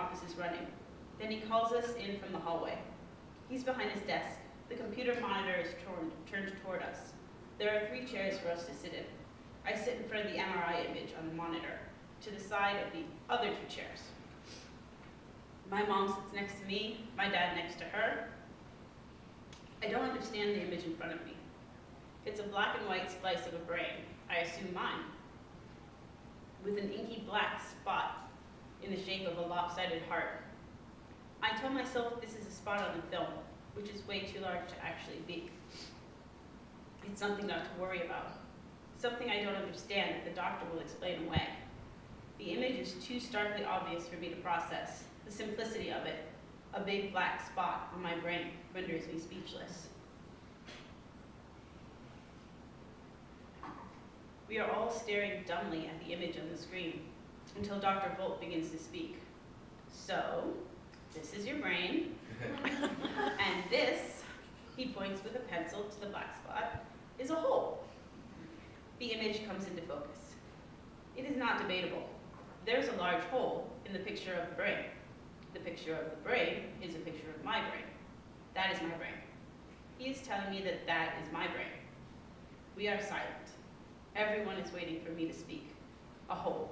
office is running. Then he calls us in from the hallway. He's behind his desk. The computer monitor is turned toward us. There are 3 chairs for us to sit in. I sit in front of the MRI image on the monitor, to the side of the other 2 chairs. My mom sits next to me, my dad next to her. I don't understand the image in front of me. It's a black and white slice of a brain, I assume mine, with an inky black spot in the shape of a lopsided heart. I tell myself this is a spot on the film, which is way too large to actually be. It's something not to worry about, something I don't understand that the doctor will explain away. The image is too starkly obvious for me to process. The simplicity of it, a big black spot on my brain, renders me speechless. We are all staring dumbly at the image on the screen until Dr. Volt begins to speak. So, this is your brain, and this, he points with a pencil to the black spot, is a hole. The image comes into focus. It is not debatable. There's a large hole in the picture of the brain. The picture of the brain is a picture of my brain. That is my brain. He is telling me that that is my brain. We are silent. Everyone is waiting for me to speak. A hole.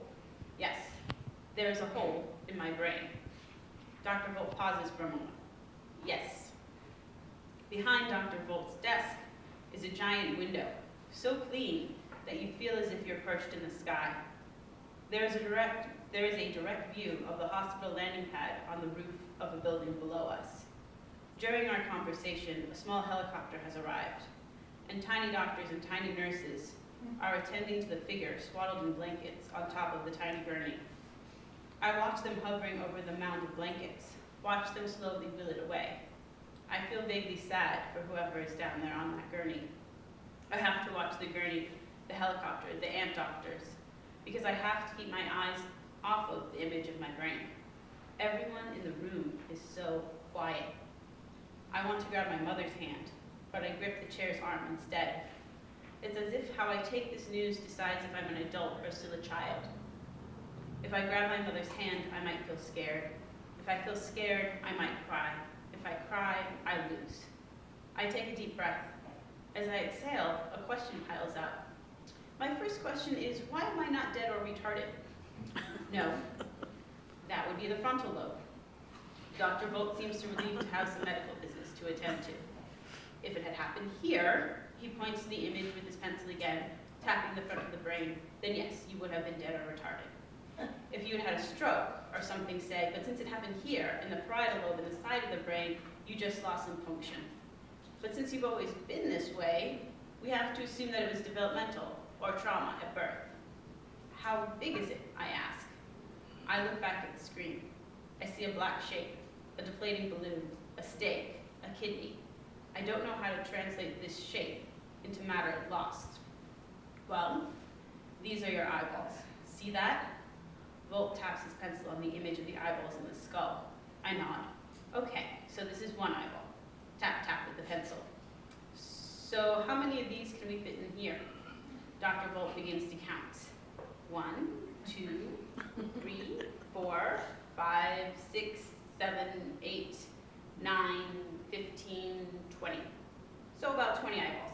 Yes, there is a hole in my brain. Dr. Volt pauses for a moment. Yes. Behind Dr. Volt's desk is a giant window, so clean that you feel as if you're perched in the sky. There is a direct view of the hospital landing pad on the roof of a building below us. During our conversation, a small helicopter has arrived, and tiny doctors and tiny nurses are attending to the figure swaddled in blankets on top of the tiny gurney. I watch them hovering over the mound of blankets, watch them slowly wheel it away. I feel vaguely sad for whoever is down there on that gurney. I have to watch the gurney, the helicopter, the ant doctors, because I have to keep my eyes off of the image of my brain. Everyone in the room is so quiet. I want to grab my mother's hand, but I grip the chair's arm instead. It's as if how I take this news decides if I'm an adult or still a child. If I grab my mother's hand, I might feel scared. If I feel scared, I might cry. If I cry, I lose. I take a deep breath. As I exhale, a question piles up. My first question is, why am I not dead or retarded? No, that would be the frontal lobe. Dr. Volt seems to relieved to have some medical business to attend to. If it had happened here, he points to the image with his pencil again, tapping the front of the brain, then yes, you would have been dead or retarded. If you had had a stroke or something, say, but since it happened here, in the parietal lobe, in the side of the brain, you just lost some function. But since you've always been this way, we have to assume that it was developmental or trauma at birth. How big is it, I ask. I look back at the screen. I see a black shape, a deflating balloon, a steak, a kidney. I don't know how to translate this shape into matter at lost. Well, these are your eyeballs. See that? Volt taps his pencil on the image of the eyeballs in the skull. I nod. Okay, so this is one eyeball. Tap, tap with the pencil. So how many of these can we fit in here? Dr. Volt begins to count. 1, 2, 3, 4, 5, 6, 7, 8, 9, 15, 20. So about 20 eyeballs.